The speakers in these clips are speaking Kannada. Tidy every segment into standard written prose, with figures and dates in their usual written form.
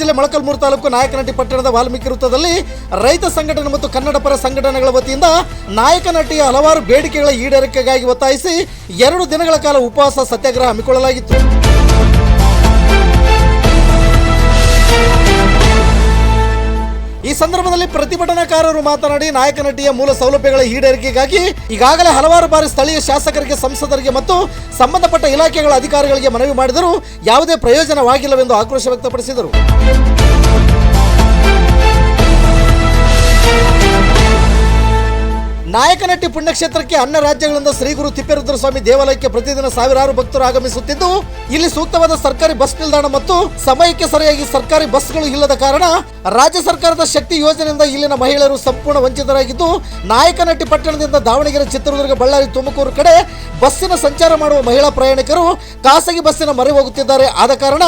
ಜಿಲ್ಲೆ ಮೊಳಕಾಲ್ಮೂರು ತಾಲೂಕು ನಾಯಕನಹಟ್ಟಿ ಪಟ್ಟಣದ ವಾಲ್ಮೀಕಿ ವೃತ್ತದಲ್ಲಿ ರೈತ ಸಂಘಟನೆ ಮತ್ತು ಕನ್ನಡ ಪರ ಸಂಘಟನೆಗಳ ವತಿಯಿಂದ ನಾಯಕನಹಟ್ಟಿಯ ಹಲವಾರು ಬೇಡಿಕೆಗಳ ಈಡೇರಿಕೆಗಾಗಿ ಒತ್ತಾಯಿಸಿ 2 ದಿನಗಳ ಕಾಲ ಉಪವಾಸ ಸತ್ಯಾಗ್ರಹ ಹಮ್ಮಿಕೊಳ್ಳಲಾಗಿತ್ತು. ಈ ಸಂದರ್ಭದಲ್ಲಿ ಪ್ರತಿಭಟನಾಕಾರರು ಮಾತನಾಡಿ ನಾಯಕನಹಟ್ಟಿಯ ಮೂಲ ಸೌಲಭ್ಯಗಳ ಈಡೇರಿಕೆಗಾಗಿ ಈಗಾಗಲೇ ಹಲವಾರು ಬಾರಿ ಸ್ಥಳೀಯ ಶಾಸಕರಿಗೆ, ಸಂಸದರಿಗೆ ಮತ್ತು ಸಂಬಂಧಪಟ್ಟ ಇಲಾಖೆಗಳ ಅಧಿಕಾರಿಗಳಿಗೆ ಮನವಿ ಮಾಡಿದರೂ ಯಾವುದೇ ಪ್ರಯೋಜನವಾಗಿಲ್ಲವೆಂದು ಆಕ್ರೋಶ ವ್ಯಕ್ತಪಡಿಸಿದರು. ನಾಯಕನಹಟ್ಟಿ ಪುಣ್ಯಕ್ಷೇತ್ರಕ್ಕೆ ಅನ್ಯ ರಾಜ್ಯಗಳಿಂದ ಶ್ರೀ ಗುರು ತಿಪ್ಪೇರುದ್ರಸ್ವಾಮಿ ದೇವಾಲಯಕ್ಕೆ ಪ್ರತಿದಿನ ಸಾವಿರಾರು ಭಕ್ತರು ಆಗಮಿಸುತ್ತಿದ್ದು, ಇಲ್ಲಿ ಸೂಕ್ತವಾದ ಸರ್ಕಾರಿ ಬಸ್ ನಿಲ್ದಾಣ ಮತ್ತು ಸಮಯಕ್ಕೆ ಸರಿಯಾಗಿ ಸರ್ಕಾರಿ ಬಸ್ಗಳು ಇಲ್ಲದ ಕಾರಣ ರಾಜ್ಯ ಸರ್ಕಾರದ ಶಕ್ತಿ ಯೋಜನೆಯಿಂದ ಇಲ್ಲಿನ ಮಹಿಳೆಯರು ಸಂಪೂರ್ಣ ವಂಚಿತರಾಗಿದ್ದು, ನಾಯಕನಹಟ್ಟಿ ಪಟ್ಟಣದಿಂದ ದಾವಣಗೆರೆ, ಚಿತ್ರದುರ್ಗ, ಬಳ್ಳಾರಿ, ತುಮಕೂರು ಕಡೆ ಬಸ್ಸಿನ ಸಂಚಾರ ಮಾಡುವ ಮಹಿಳಾ ಪ್ರಯಾಣಿಕರು ಖಾಸಗಿ ಬಸ್ಸಿನ ಮೊರೆ ಹೋಗುತ್ತಿದ್ದಾರೆ. ಆದ ಕಾರಣ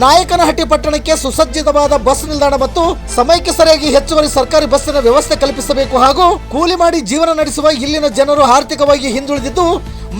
ನಾಯಕನಹಟ್ಟಿ ಪಟ್ಟಣಕ್ಕೆ ಸುಸಜ್ಜಿತವಾದ ಬಸ್ ನಿಲ್ದಾಣ ಮತ್ತು ಸಮಯಕ್ಕೆ ಸರಿಯಾಗಿ ಹೆಚ್ಚುವರಿ ಸರ್ಕಾರಿ ಬಸ್ಸಿನ ವ್ಯವಸ್ಥೆ ಕಲ್ಪಿಸಬೇಕು ಹಾಗೂ ಕೂಲಿ ಮಾಡಿ ಜೀವನ ನಡೆಸುವ ಇಲ್ಲಿನ ಜನರು ಆರ್ಥಿಕವಾಗಿ ಹಿಂದುಳಿದಿದ್ದು,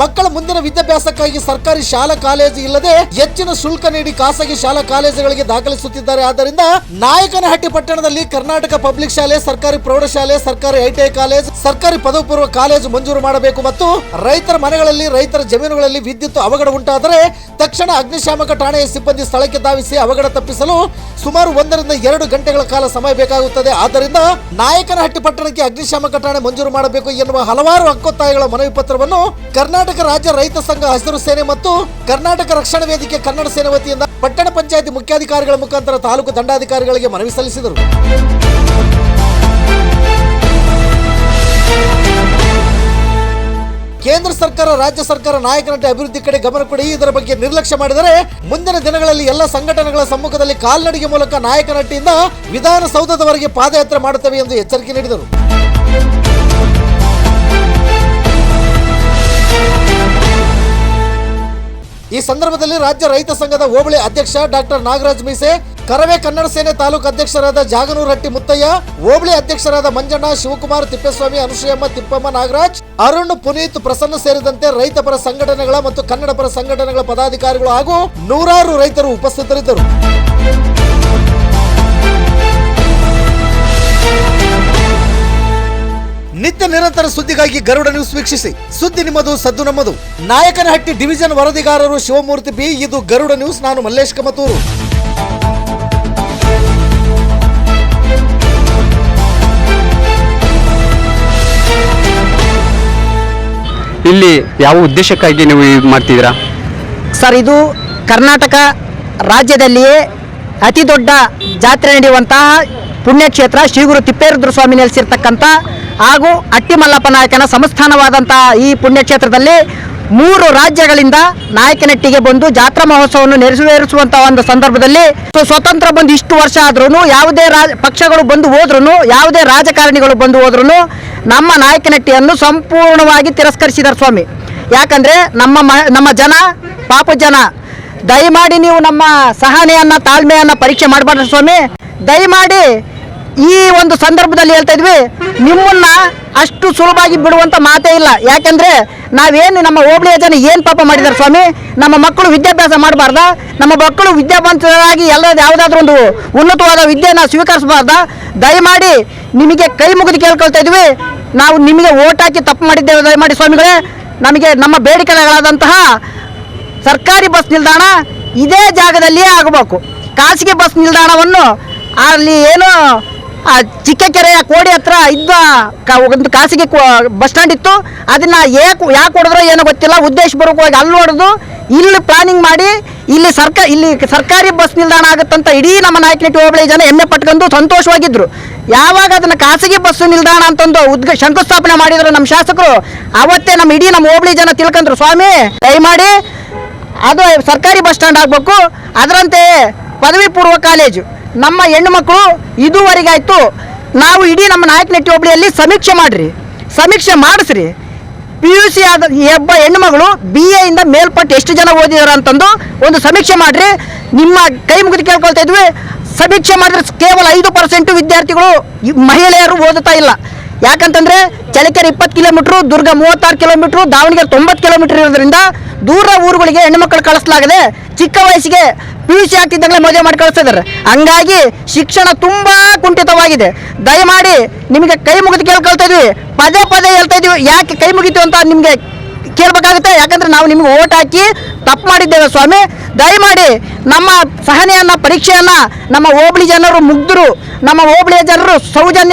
ಮಕ್ಕಳ ಮುಂದಿನ ವಿದ್ಯಾಭ್ಯಾಸಕ್ಕಾಗಿ ಸರ್ಕಾರಿ ಶಾಲಾ ಕಾಲೇಜು ಇಲ್ಲದೆ ಹೆಚ್ಚಿನ ಶುಲ್ಕ ನೀಡಿ ಖಾಸಗಿ ಶಾಲಾ ಕಾಲೇಜುಗಳಿಗೆ ದಾಖಲಿಸುತ್ತಿದ್ದಾರೆ. ಆದ್ದರಿಂದ ನಾಯಕನಹಟ್ಟಿ ಪಟ್ಟಣದಲ್ಲಿ ಕರ್ನಾಟಕ ಪಬ್ಲಿಕ್ ಶಾಲೆ, ಸರ್ಕಾರಿ ಪ್ರೌಢಶಾಲೆ, ಸರ್ಕಾರಿ ಐಟಿಐ ಕಾಲೇಜ್, ಸರ್ಕಾರಿ ಪದವಿ ಪೂರ್ವ ಕಾಲೇಜು ಮಂಜೂರು ಮಾಡಬೇಕು ಮತ್ತು ರೈತರ ಮನೆಗಳಲ್ಲಿ, ರೈತರ ಜಮೀನುಗಳಲ್ಲಿ ವಿದ್ಯುತ್ ಅವಘಡ ಉಂಟಾದರೆ ತಕ್ಷಣ ಅಗ್ನಿಶಾಮಕ ಠಾಣೆಯ ಸಿಬ್ಬಂದಿ ಸ್ಥಳಕ್ಕೆ ಧಾವಿಸಿ ಅವಘಡ ತಪ್ಪಿಸಲು ಸುಮಾರು 1 ರಿಂದ 2 ಗಂಟೆಗಳ ಕಾಲ ಸಮಯ ಬೇಕಾಗುತ್ತದೆ. ಆದ್ದರಿಂದ ನಾಯಕನಹಟ್ಟಿ ಪಟ್ಟಣಕ್ಕೆ ಅಗ್ನಿಶಾಮಕ ಠಾಣೆ ಮಂಜೂರು ಮಾಡಬೇಕು ಎನ್ನುವ ಹಲವಾರು ಹಕ್ಕೊತ್ತಾಯಗಳ ಮನವಿ ಪತ್ರವನ್ನು ಕರ್ನಾಟಕ ರಾಜ್ಯ ರೈತ ಸಂಘ, ಹಸಿರು ಸೇನೆ ಮತ್ತು ಕರ್ನಾಟಕ ರಕ್ಷಣಾ ವೇದಿಕೆ ಕನ್ನಡ ಸೇನೆ ವತಿಯಿಂದ ಪಟ್ಟಣ ಪಂಚಾಯಿತಿ ಮುಖ್ಯಾಧಿಕಾರಿಗಳ ಮುಖಾಂತರ ತಾಲೂಕು ದಂಡಾಧಿಕಾರಿಗಳಿಗೆ ಮನವಿ ಸಲ್ಲಿಸಿದರು. ಕೇಂದ್ರ ಸರ್ಕಾರ, ರಾಜ್ಯ ಸರ್ಕಾರ ನಾಯಕನಹಟ್ಟಿ ಅಭಿವೃದ್ಧಿ ಕಡೆ ಗಮನ ಕೊಡಿ. ಇದರ ಬಗ್ಗೆ ನಿರ್ಲಕ್ಷ್ಯ ಮಾಡಿದರೆ ಮುಂದಿನ ದಿನಗಳಲ್ಲಿ ಎಲ್ಲ ಸಂಘಟನೆಗಳ ಸಮ್ಮುಖದಲ್ಲಿ ಕಾಲ್ನಡಿಗೆ ಮೂಲಕ ನಾಯಕನಹಟ್ಟಿಯಿಂದ ವಿಧಾನಸೌಧದವರೆಗೆ ಪಾದಯಾತ್ರೆ ಮಾಡುತ್ತವೆ ಎಂದು ಎಚ್ಚರಿಕೆ ನೀಡಿದರು. ಈ ಸಂದರ್ಭದಲ್ಲಿ ರಾಜ್ಯ ರೈತ ಸಂಘದ ಹೋಬಳಿ ಅಧ್ಯಕ್ಷ ಡಾಕ್ಟರ್ ನಾಗರಾಜ್ ಮೀಸೆ, ಕರವೇ ಕನ್ನಡ ಸೇನೆ ತಾಲೂಕು ಅಧ್ಯಕ್ಷರಾದ ಜಾಗನೂರಹಟ್ಟಿ ಮುತ್ತಯ್ಯ, ಹೋಬಳಿ ಅಧ್ಯಕ್ಷರಾದ ಮಂಜಣ್ಣ, ಶಿವಕುಮಾರ್, ತಿಪ್ಪೇಸ್ವಾಮಿ, ಅನುಶ್ರೀಯಮ್ಮ, ತಿಪ್ಪಮ್ಮ, ನಾಗರಾಜ್, ಅರುಣ್, ಪುನೀತ್, ಪ್ರಸನ್ನ ಸೇರಿದಂತೆ ರೈತ ಪರ ಸಂಘಟನೆಗಳ ಮತ್ತು ಕನ್ನಡ ಪರ ಸಂಘಟನೆಗಳ ಪದಾಧಿಕಾರಿಗಳು ಹಾಗೂ ನೂರಾರು ರೈತರು ಉಪಸ್ಥಿತರಿದ್ದರು. ನಿತ್ಯ ನಿರಂತರ ಸುದ್ದಿಗಾಗಿ ಗರುಡ ನ್ಯೂಸ್ ವೀಕ್ಷಿಸಿ. ಸುದ್ದಿ ನಿಮ್ಮದು, ಸದ್ದು ನಮ್ಮದು. ನಾಯಕನಹಟ್ಟಿ ಡಿವಿಷನ್ ವರದಿಗಾರರು ಶಿವಮೂರ್ತಿ ಬಿ. ಇದು ಗರುಡ ನ್ಯೂಸ್. ನಾನು ಮಲ್ಲೇಶ್ ಕಮತೂರು. ಇಲ್ಲಿ ಯಾವ ಉದ್ದೇಶಕ್ಕಾಗಿ ನೀವು ಮಾಡ್ತಿದ್ದೀರಾ ಸರ್? ಇದು ಕರ್ನಾಟಕ ರಾಜ್ಯದಲ್ಲಿಯೇ ಅತಿ ದೊಡ್ಡ ಜಾತ್ರೆ ನಡೆಯುವಂತಹ ಪುಣ್ಯಕ್ಷೇತ್ರ ಶ್ರೀ ಗುರು ತಿಪ್ಪೇರುದ್ರಸ್ವಾಮಿ ನೆಲೆಸಿರ್ತಕ್ಕಂಥ ಹಾಗೂ ಹಟ್ಟಿ ಮಲ್ಲಪ್ಪ ನಾಯಕನ ಸಂಸ್ಥಾನವಾದಂತಹ ಈ ಪುಣ್ಯಕ್ಷೇತ್ರದಲ್ಲಿ 3 ರಾಜ್ಯಗಳಿಂದ ನಾಯಕನಹಟ್ಟಿಗೆ ಬಂದು ಜಾತ್ರಾ ಮಹೋತ್ಸವವನ್ನು ನೆರವೇರಿಸುವಂತಹ ಒಂದು ಸಂದರ್ಭದಲ್ಲಿ ಸ್ವತಂತ್ರ ಬಂದು ಇಷ್ಟು ವರ್ಷ ಆದ್ರೂ ಯಾವುದೇ ಪಕ್ಷಗಳು ಬಂದು ಹೋದ್ರೂ, ಯಾವುದೇ ರಾಜಕಾರಣಿಗಳು ಬಂದು ಹೋದ್ರೂ ನಮ್ಮ ನಾಯಕನಹಟ್ಟಿಯನ್ನು ಸಂಪೂರ್ಣವಾಗಿ ತಿರಸ್ಕರಿಸಿದ್ದಾರೆ ಸ್ವಾಮಿ. ಯಾಕಂದರೆ ನಮ್ಮ ಜನ ಪಾಪ ಜನ, ದಯಮಾಡಿ ನೀವು ನಮ್ಮ ಸಹನೆಯನ್ನು, ತಾಳ್ಮೆಯನ್ನು ಪರೀಕ್ಷೆ ಮಾಡಬಾರ್ದು ಸ್ವಾಮಿ. ದಯಮಾಡಿ ಈ ಒಂದು ಸಂದರ್ಭದಲ್ಲಿ ಹೇಳ್ತಾ ಇದ್ವಿ, ನಿಮ್ಮನ್ನ ಅಷ್ಟು ಸುಲಭವಾಗಿ ಬಿಡುವಂಥ ಮಾತೇ ಇಲ್ಲ. ಯಾಕೆಂದರೆ ನಾವೇನು ನಮ್ಮ ಹೋಬಳಿಯ ಜನ ಏನು ಪಾಪ ಮಾಡಿದ್ದಾರೆ ಸ್ವಾಮಿ? ನಮ್ಮ ಮಕ್ಕಳು ವಿದ್ಯಾಭ್ಯಾಸ ಮಾಡಬಾರ್ದ? ನಮ್ಮ ಮಕ್ಕಳು ವಿದ್ಯಾವಂತರಾಗಿ ಯಾವುದಾದ್ರೂ ಒಂದು ಉನ್ನತವಾದ ವಿದ್ಯೆಯನ್ನು ಸ್ವೀಕರಿಸಬಾರ್ದ? ದಯಮಾಡಿ ನಿಮಗೆ ಕೈ ಮುಗಿದು ಕೇಳ್ಕೊಳ್ತಾ ಇದ್ವಿ, ನಾವು ನಿಮಗೆ ಓಟ್ ಹಾಕಿ ತಪ್ಪು ಮಾಡಿದ್ದೇವೆ. ದಯಮಾಡಿ ಸ್ವಾಮಿಗಳೇ, ನಮಗೆ ನಮ್ಮ ಬೇಡಿಕೆಗಳಾದಂತಹ ಸರ್ಕಾರಿ ಬಸ್ ನಿಲ್ದಾಣ ಇದೇ ಜಾಗದಲ್ಲಿಯೇ ಆಗಬೇಕು. ಖಾಸಗಿ ಬಸ್ ನಿಲ್ದಾಣವನ್ನು ಅಲ್ಲಿ ಏನು ಚಿಕ್ಕಕೆರೆಯ ಕೋಡಿ ಹತ್ರ ಇದ್ದ ಒಂದು ಖಾಸಗಿ ಬಸ್ ಸ್ಟ್ಯಾಂಡ್ ಇತ್ತು, ಅದನ್ನು ಯಾಕೆ ಹೊಡೆದ್ರೋ ಏನೋ ಗೊತ್ತಿಲ್ಲ, ಉದ್ದೇಶಪೂರ್ವಕವಾಗಿ ಅಲ್ಲಿ ಹೊಡೆದು ಇಲ್ಲಿ ಪ್ಲಾನಿಂಗ್ ಮಾಡಿ ಇಲ್ಲಿ ಸರ್ಕಾರಿ ಬಸ್ ನಿಲ್ದಾಣ ಆಗುತ್ತಂತ ಇಡೀ ನಮ್ಮ ನಾಯಕನಹಟ್ಟಿ ಹೋಬಳಿ ಜನ ಹೆಮ್ಮೆ ಪಟ್ಕೊಂಡು ಸಂತೋಷವಾಗಿದ್ದರು. ಯಾವಾಗ ಅದನ್ನು ಖಾಸಗಿ ಬಸ್ಸು ನಿಲ್ದಾಣ ಅಂತಂದು ಶಂಕುಸ್ಥಾಪನೆ ಮಾಡಿದ್ರು ನಮ್ಮ ಶಾಸಕರು, ಅವತ್ತೇ ಇಡೀ ನಮ್ಮ ಹೋಬಳಿ ಜನ ತಿಳ್ಕೊಂಡ್ರು, ಸ್ವಾಮಿ ದಯಮಾಡಿ ಅದು ಸರ್ಕಾರಿ ಬಸ್ ಸ್ಟ್ಯಾಂಡ್ ಆಗಬೇಕು, ಅದರಂತೆಯೇ ಪದವಿ ಪೂರ್ವ ಕಾಲೇಜು ನಮ್ಮ ಹೆಣ್ಣು ಮಕ್ಕಳು ಇದುವರೆಗಾಯ್ತು. ನಾವು ಇಡೀ ನಮ್ಮ ನಾಯಕನಹಟ್ಟಿ ಹೋಬಳಿಯಲ್ಲಿ ಸಮೀಕ್ಷೆ ಮಾಡಿಸ್ರಿ. PUC ಆದ ಒಬ್ಬ ಹೆಣ್ಣು ಮಗಳು BA ಇಂದ ಮೇಲ್ಪಟ್ಟು ಎಷ್ಟು ಜನ ಓದಿದಾರೆ ಅಂತಂದು ಒಂದು ಸಮೀಕ್ಷೆ ಮಾಡಿರಿ. ನಿಮ್ಮ ಕೈ ಮುಗಿದು ಕೇಳ್ಕೊಳ್ತಾ ಇದ್ವಿ, ಸಮೀಕ್ಷೆ ಮಾಡಿದ್ರೆ ಕೇವಲ 5% ವಿದ್ಯಾರ್ಥಿಗಳು ಮಹಿಳೆಯರು ಓದುತ್ತಾ ಇಲ್ಲ. ಯಾಕಂತಂದರೆ ಚಳ್ಳಕೆರೆ 20 ಕಿಲೋಮೀಟ್ರು, ದುರ್ಗ 36 ಕಿಲೋಮೀಟ್ರು, ದಾವಣಗೆರೆ 90 ಕಿಲೋಮೀಟ್ರ್ ಇರೋದ್ರಿಂದ ದೂರ ಊರುಗಳಿಗೆ ಹೆಣ್ಣುಮಕ್ಕಳು ಕಳಿಸಲಾಗಿದೆ. ಚಿಕ್ಕ ವಯಸ್ಸಿಗೆ PUC ಆಗ್ತಿದ್ದಂಗೆ ಮದುವೆ ಮಾಡಿ ಕಳಿಸ್ತಾ ಇದ್ದಾರೆ. ಹಂಗಾಗಿ ಶಿಕ್ಷಣ ತುಂಬಾ ಕುಂಠಿತವಾಗಿದೆ. ದಯಮಾಡಿ ನಿಮಗೆ ಕೈ ಮುಗಿದು ಕೇಳ್ಕೊಳ್ತಾ ಇದೀವಿ, ಪದೇ ಪದೇ ಹೇಳ್ತಾ ಇದೀವಿ. ಯಾಕೆ ಕೈ ಮುಗಿತು ಅಂತ ನಿಮಗೆ ಕೇಳಬೇಕಾಗುತ್ತೆ. ಯಾಕಂದ್ರೆ ನಾವು ನಿಮ್ಗೆ ಓಟ್ ಹಾಕಿ ತಪ್ಪು ಮಾಡಿದ್ದೇವೆ ಸ್ವಾಮಿ. ದಯಮಾಡಿ ನಮ್ಮ ಸಹನೆಯನ್ನ, ಪರೀಕ್ಷೆಯನ್ನ ನಮ್ಮ ಹೋಬಳಿ ಜನರು ಮುಗ್ಧರು, ನಮ್ಮ ಹೋಬಳಿಯ ಜನರು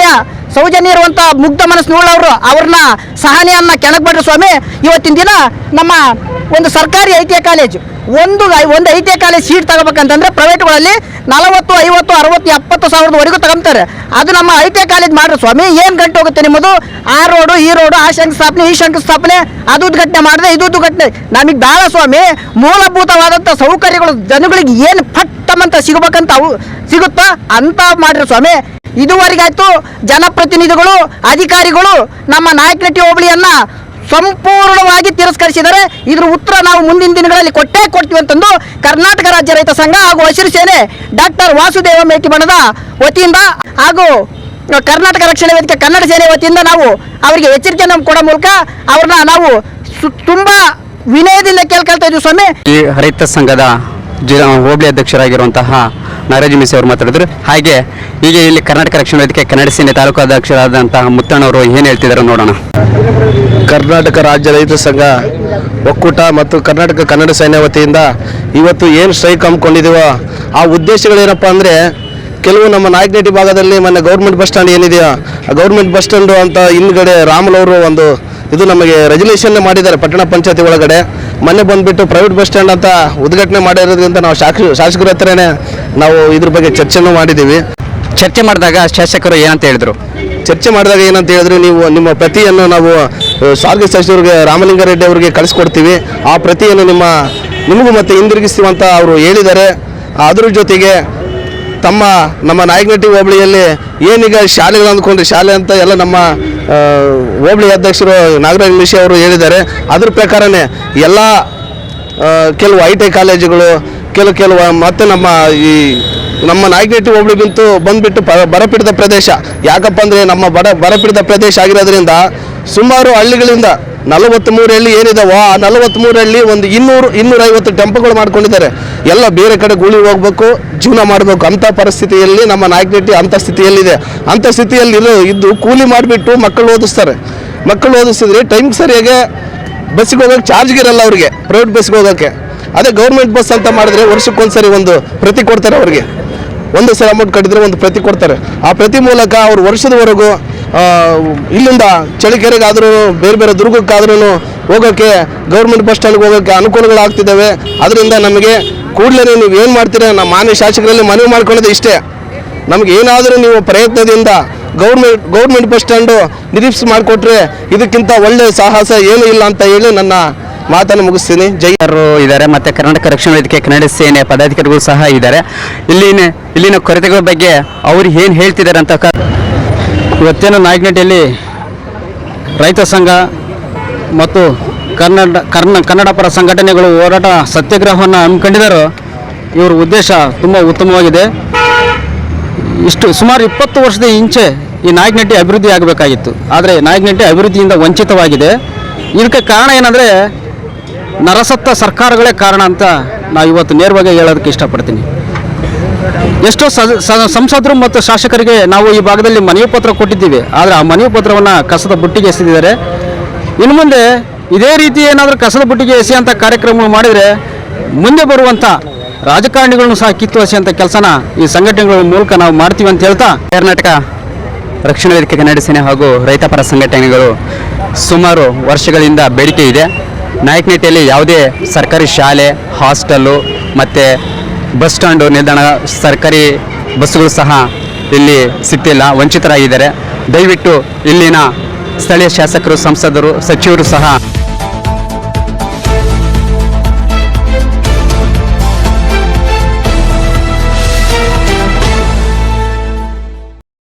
ಸೌಜನ್ಯ ಇರುವಂಥ ಮುಗ್ಧ ಮನಸ್ಸಿನವರು, ಅವ್ರನ್ನ ಸಹನೆಯನ್ನ ಕೆಣಕ್ಬೇಡ್ರಿ ಸ್ವಾಮಿ. ಇವತ್ತಿನ ದಿನ ನಮ್ಮ ಒಂದು ಸರ್ಕಾರಿ ಐ ಟಿ ಐ ಕಾಲೇಜು ಒಂದು I T I college seat ತಗೋಬೇಕಂತಂದ್ರೆ ಪ್ರೈವೇಟ್ಗಳಲ್ಲಿ 40, 50, 60, 70 ಸಾವಿರದವರೆಗೂ ತಗೊಂತಾರೆ. ಅದು ನಮ್ಮ ಐ ಟಿ ಐ ಕಾಲೇಜ್ ಮಾಡ್ರಿ ಸ್ವಾಮಿ. ಏನು ಗಂಟೆ ಹೋಗುತ್ತೆ ನಿಮ್ಮದು? ಆ ರೋಡು ಈ ರೋಡು, ಆ ಶಂಕುಸ್ಥಾಪನೆ ಈ ಶಂಕುಸ್ಥಾಪನೆ, ಅದು ಉದ್ಘಾಟನೆ ಮಾಡಿದೆ ಇದು ಉದ್ಘಾಟನೆ. ನಮಗೆ ಬೇಡ ಸ್ವಾಮಿ. ಮೂಲಭೂತವಾದಂಥ ಸೌಕರ್ಯಗಳು ಜನಗಳಿಗೆ ಏನು ಪಟ್ಟಮಂತ ಸಿಗಬೇಕಂತ ಅವು ಸಿಗುತ್ತಾ ಅಂತ ಮಾಡ್ರಿ ಸ್ವಾಮಿ. ಇದುವರೆಗಾಯ್ತು ಜನಪ್ರತಿನಿಧಿಗಳು, ಅಧಿಕಾರಿಗಳು ನಮ್ಮ ನಾಯಕನಹಟ್ಟಿ ಹೋಬಳಿಯನ್ನ ಸಂಪೂರ್ಣವಾಗಿ ತಿರಸ್ಕರಿಸಿದರೆ. ಇದ್ರ ಉತ್ತರ ನಾವು ಮುಂದಿನ ದಿನಗಳಲ್ಲಿ ಕೊಡ್ತೀವಿ ಅಂತಂದು ಕರ್ನಾಟಕ ರಾಜ್ಯ ರೈತ ಸಂಘ ಹಾಗೂ ಹಸಿರು ಸೇನೆ ಡಾಕ್ಟರ್ ವಾಸುದೇವ ಮೇಟಿಮಠದ ವತಿಯಿಂದ ಹಾಗೂ ಕರ್ನಾಟಕ ರಕ್ಷಣಾ ವೇದಿಕೆ ಕನ್ನಡ ಸೇನೆ ವತಿಯಿಂದ ನಾವು ಅವರಿಗೆ ಎಚ್ಚರಿಕೆಯನ್ನು ಕೊಡೋ ಮೂಲಕ ಅವ್ರನ್ನ ನಾವು ತುಂಬಾ ವಿನಯದಿಂದ ಕೇಳ್ಕೊಳ್ತಾ ಇದ್ದೀವಿ ಸ್ವಾಮಿ. ಈ ರೈತ ಸಂಘದ ಹೋಬಳಿ ಅಧ್ಯಕ್ಷರಾಗಿರುವಂತಹ ನಾಗರಾಜ್ ಮಿಸಿ ಅವರು ಮಾತಾಡಿದ್ರು. ಹಾಗೆ ಈಗ ಇಲ್ಲಿ ಕರ್ನಾಟಕ ರಕ್ಷಣಾ ವೇದಿಕೆ ಕನ್ನಡ ಸೇನೆ ತಾಲೂಕು ಅಧ್ಯಕ್ಷರಾದಂತಹ ಮುತ್ತಣ್ಣವರು ಏನು ಹೇಳ್ತಿದ್ದಾರೆ ನೋಡೋಣ. ಕರ್ನಾಟಕ ರಾಜ್ಯ ರೈತ ಸಂಘ ಒಕ್ಕೂಟ ಮತ್ತು ಕರ್ನಾಟಕ ಕನ್ನಡ ಸೇನೆ ವತಿಯಿಂದ ಇವತ್ತು ಏನು ಸ್ಟ್ರೈಕ್ ಹಮ್ಮಿಕೊಂಡಿದ್ದೀವೋ ಆ ಉದ್ದೇಶಗಳೇನಪ್ಪ ಅಂದರೆ, ಕೆಲವು ನಮ್ಮ ನಾಯಕನಹಟ್ಟಿ ಭಾಗದಲ್ಲಿ ಮೊನ್ನೆ ಗೌರ್ಮೆಂಟ್ ಬಸ್ ಸ್ಟ್ಯಾಂಡ್ ಏನಿದೆಯೋ ಆ ಗೌರ್ಮೆಂಟ್ ಬಸ್ ಸ್ಟ್ಯಾಂಡು ಅಂತ ಹಿಂದ್ಗಡೆ ರಾಮುಲವರು ಒಂದು ಇದು ನಮಗೆ ರೆಜುಲೇಷನ್ ಮಾಡಿದ್ದಾರೆ ಪಟ್ಟಣ ಪಂಚಾಯತಿ ಒಳಗಡೆ. ಮೊನ್ನೆ ಬಂದುಬಿಟ್ಟು ಪ್ರೈವೇಟ್ ಬಸ್ ಸ್ಟ್ಯಾಂಡ್ ಅಂತ ಉದ್ಘಾಟನೆ ಮಾಡಿರೋದ್ರಿಂದ ನಾವು ಶಾಸಕರ ಹತ್ರನೇ ನಾವು ಇದ್ರ ಬಗ್ಗೆ ಚರ್ಚೆನೂ ಮಾಡಿದ್ದೀವಿ. ಚರ್ಚೆ ಮಾಡಿದಾಗ ಶಾಸಕರು ಏನಂತ ಹೇಳಿದ್ರು? ಚರ್ಚೆ ಮಾಡಿದಾಗ ಏನಂತ ಹೇಳಿದ್ರೆ, ನೀವು ನಿಮ್ಮ ಪ್ರತಿಯನ್ನು ನಾವು ಸಾರಿಗೆ ಸಚಿವರಿಗೆ ರಾಮಲಿಂಗಾರೆಡ್ಡಿ ಅವರಿಗೆ ಕಳಿಸ್ಕೊಡ್ತೀವಿ, ಆ ಪ್ರತಿಯನ್ನು ನಿಮಗೂ ಮತ್ತೆ ಹಿಂದಿರುಗಿಸ್ತೀವಿ ಅಂತ ಅವರು ಹೇಳಿದ್ದಾರೆ. ಅದ್ರ ಜೊತೆಗೆ ನಮ್ಮ ನಾಯಕನಹಟ್ಟಿ ಹೋಬಳಿಯಲ್ಲಿ ಏನೀಗ ಶಾಲೆಗಳು ಅಂದ್ಕೊಂಡ್ರೆ ಶಾಲೆ ಅಂತ ಎಲ್ಲ ನಮ್ಮ ಹೋಬಳಿ ಅಧ್ಯಕ್ಷರು ನಾಗರಾಜ್ ಮಿಶಿ ಅವರು ಹೇಳಿದ್ದಾರೆ. ಅದ್ರ ಪ್ರಕಾರನೇ ಎಲ್ಲ ಕೆಲವು ಐ ಟಿ ಐ ಕಾಲೇಜುಗಳು ಕೆಲವು ಮತ್ತು ನಮ್ಮ ನಾಯಕನಹಟ್ಟಿ ಹೋಬಳಿ ಬಂದುಬಿಟ್ಟು ಬರಪೀಡಿತ ಪ್ರದೇಶ. ಯಾಕಪ್ಪ ಅಂದರೆ ನಮ್ಮ ಬರಪೀಡಿತ ಪ್ರದೇಶ ಆಗಿರೋದ್ರಿಂದ ಸುಮಾರು ಹಳ್ಳಿಗಳಿಂದ 43 ಹಳ್ಳಿ ಏನಿದಾವೋ ಆ 43 ಹಳ್ಳಿ ಒಂದು 200-250 ಟೆಂಪೋಗಳು ಮಾಡ್ಕೊಂಡಿದ್ದಾರೆ. ಎಲ್ಲ ಬೇರೆ ಕಡೆ ಗೂಳಿ ಹೋಗ್ಬೇಕು, ಜೀವನ ಮಾಡಬೇಕು ಅಂಥ ಪರಿಸ್ಥಿತಿಯಲ್ಲಿ ನಮ್ಮ ನಾಯಕನಹಟ್ಟಿ ಅಂಥ ಸ್ಥಿತಿಯಲ್ಲಿದೆ. ಅಂಥ ಸ್ಥಿತಿಯಲ್ಲಿ ಇದ್ದು ಕೂಲಿ ಮಾಡಿಬಿಟ್ಟು ಮಕ್ಕಳು ಓದಿಸಿದ್ರೆ ಟೈಮ್ ಸರಿಯಾಗಿ ಬಸ್ಸಿಗೆ ಹೋಗೋಕ್ಕೆ ಚಾರ್ಜ್ಗಿರಲ್ಲ ಅವ್ರಿಗೆ, ಪ್ರೈವೇಟ್ ಬಸ್ಸಿಗೆ ಹೋಗೋಕ್ಕೆ. ಅದೇ ಗೌರ್ಮೆಂಟ್ ಬಸ್ ಅಂತ ಮಾಡಿದ್ರೆ ವರ್ಷಕ್ಕೊಂದ್ಸರಿ ಒಂದು ಪ್ರತಿ ಕೊಡ್ತಾರೆ ಅವ್ರಿಗೆ. ಒಂದು ಸಲ ಅಮೌಂಟ್ ಕಟ್ಟಿದ್ರೆ ಒಂದು ಪ್ರತಿ ಕೊಡ್ತಾರೆ. ಆ ಪ್ರತಿ ಮೂಲಕ ಅವರು ವರ್ಷದವರೆಗೂ ಇಲ್ಲಿಂದ ಚಳಿಕೆರೆಗಾದ್ರೂ ಬೇರೆ ದುರ್ಗಕ್ಕಾದ್ರೂ ಹೋಗೋಕ್ಕೆ, ಗೌರ್ಮೆಂಟ್ ಬಸ್ ಸ್ಟ್ಯಾಂಡ್ಗೆ ಹೋಗೋಕ್ಕೆ ಅನುಕೂಲಗಳಾಗ್ತಿದ್ದಾವೆ. ಅದರಿಂದ ನಮಗೆ ಕೂಡಲೇ ನೀವು ಏನು ಮಾಡ್ತೀರಾ, ನಮ್ಮ ಮಾನ್ಯ ಶಾಸಕರಲ್ಲಿ ಮನವಿ ಮಾಡ್ಕೊಳ್ಳೋದು ಇಷ್ಟೇ, ನಮಗೆ ಏನಾದರೂ ನೀವು ಪ್ರಯತ್ನದಿಂದ ಗೌರ್ಮೆಂಟ್ ಬಸ್ ಸ್ಟ್ಯಾಂಡು ನಿರೀಕ್ಷೆ ಮಾಡಿಕೊಟ್ರೆ ಇದಕ್ಕಿಂತ ಒಳ್ಳೆಯ ಸಾಹಸ ಏನೂ ಇಲ್ಲ ಅಂತ ಹೇಳಿ ನನ್ನ ಮಾತನ್ನು ಮುಗಿಸ್ತೀನಿ. ಜೈರು ಇದ್ದಾರೆ, ಮತ್ತು ಕರ್ನಾಟಕ ರಕ್ಷಣಾ ವೇದಿಕೆ ಕನ್ನಡ ಸೇನೆ ಪದಾಧಿಕಾರಿಗಳು ಸಹ ಇದ್ದಾರೆ. ಇಲ್ಲಿನ ಕೊರತೆಗಳ ಬಗ್ಗೆ ಅವರು ಏನು ಹೇಳ್ತಿದ್ದಾರೆ ಅಂತ. ಇವತ್ತೇನು ನಾಯಕನಹಟ್ಟಿಯಲ್ಲಿ ರೈತ ಸಂಘ ಮತ್ತು ಕನ್ನಡ ಪರ ಸಂಘಟನೆಗಳು ಹೋರಾಟ ಸತ್ಯಾಗ್ರಹವನ್ನು ಹಮ್ಮಿಕೊಂಡಿದ್ದಾರೋ ಇವರ ಉದ್ದೇಶ ತುಂಬ ಉತ್ತಮವಾಗಿದೆ. ಸುಮಾರು 20 ವರ್ಷದ ಹಿಂಚೆ ಈ ನಾಯಕನಹಟ್ಟಿ ಅಭಿವೃದ್ಧಿ ಆಗಬೇಕಾಗಿತ್ತು, ಆದರೆ ನಾಯಕನಹಟ್ಟಿ ಅಭಿವೃದ್ಧಿಯಿಂದ ವಂಚಿತವಾಗಿದೆ. ಇದಕ್ಕೆ ಕಾರಣ ಏನಂದರೆ ನರಸತ್ತ ಸರ್ಕಾರಗಳೇ ಕಾರಣ ಅಂತ ನಾವು ಇವತ್ತು ನೇರವಾಗಿ ಹೇಳೋದಕ್ಕೆ ಇಷ್ಟಪಡ್ತೀನಿ. ಎಷ್ಟೋ ಸಂಸದರು ಮತ್ತು ಶಾಸಕರಿಗೆ ನಾವು ಈ ಭಾಗದಲ್ಲಿ ಮನವಿ ಪತ್ರ ಕೊಟ್ಟಿದ್ದೀವಿ, ಆದರೆ ಆ ಮನವಿ ಪತ್ರವನ್ನು ಕಸದ ಬುಟ್ಟಿಗೆ ಎಸೆದಿದ್ದಾರೆ. ಇನ್ನು ಮುಂದೆ ಇದೇ ರೀತಿ ಏನಾದರೂ ಕಸದ ಬುಟ್ಟಿಗೆ ಎಸೆಯುವಂಥ ಕಾರ್ಯಕ್ರಮ ಮಾಡಿದರೆ ಮುಂದೆ ಬರುವಂಥ ರಾಜಕಾರಣಿಗಳನ್ನು ಸಹ ಕಿತ್ತುವಸೆಯುವಂಥ ಕೆಲಸನ ಈ ಸಂಘಟನೆಗಳ ಮೂಲಕ ನಾವು ಮಾಡ್ತೀವಿ ಅಂತ ಹೇಳ್ತಾ, ಕರ್ನಾಟಕ ರಕ್ಷಣಾ ವೇದಿಕೆ ಕನ್ನಡ ಸೇನೆ ಹಾಗೂ ರೈತಪರ ಸಂಘಟನೆಗಳು ಸುಮಾರು ವರ್ಷಗಳಿಂದ ಬೇಡಿಕೆ ಇದೆ. ನಾಯಕನಹಟ್ಟಿಯಲ್ಲಿ ಯಾವುದೇ ಸರ್ಕಾರಿ ಶಾಲೆ, ಹಾಸ್ಟೆಲ್ಲು ಮತ್ತು ಬಸ್ ಸ್ಟ್ಯಾಂಡು, ನಿಲ್ದಾಣ, ಸರ್ಕಾರಿ ಬಸ್ಸುಗಳು ಸಹ ಇಲ್ಲಿ ಸಿಗ್ತಿಲ್ಲ, ವಂಚಿತರಾಗಿದ್ದಾರೆ. ದಯವಿಟ್ಟು ಇಲ್ಲಿನ ಸ್ಥಳೀಯ ಶಾಸಕರು, ಸಂಸದರು, ಸಚಿವರು ಸಹ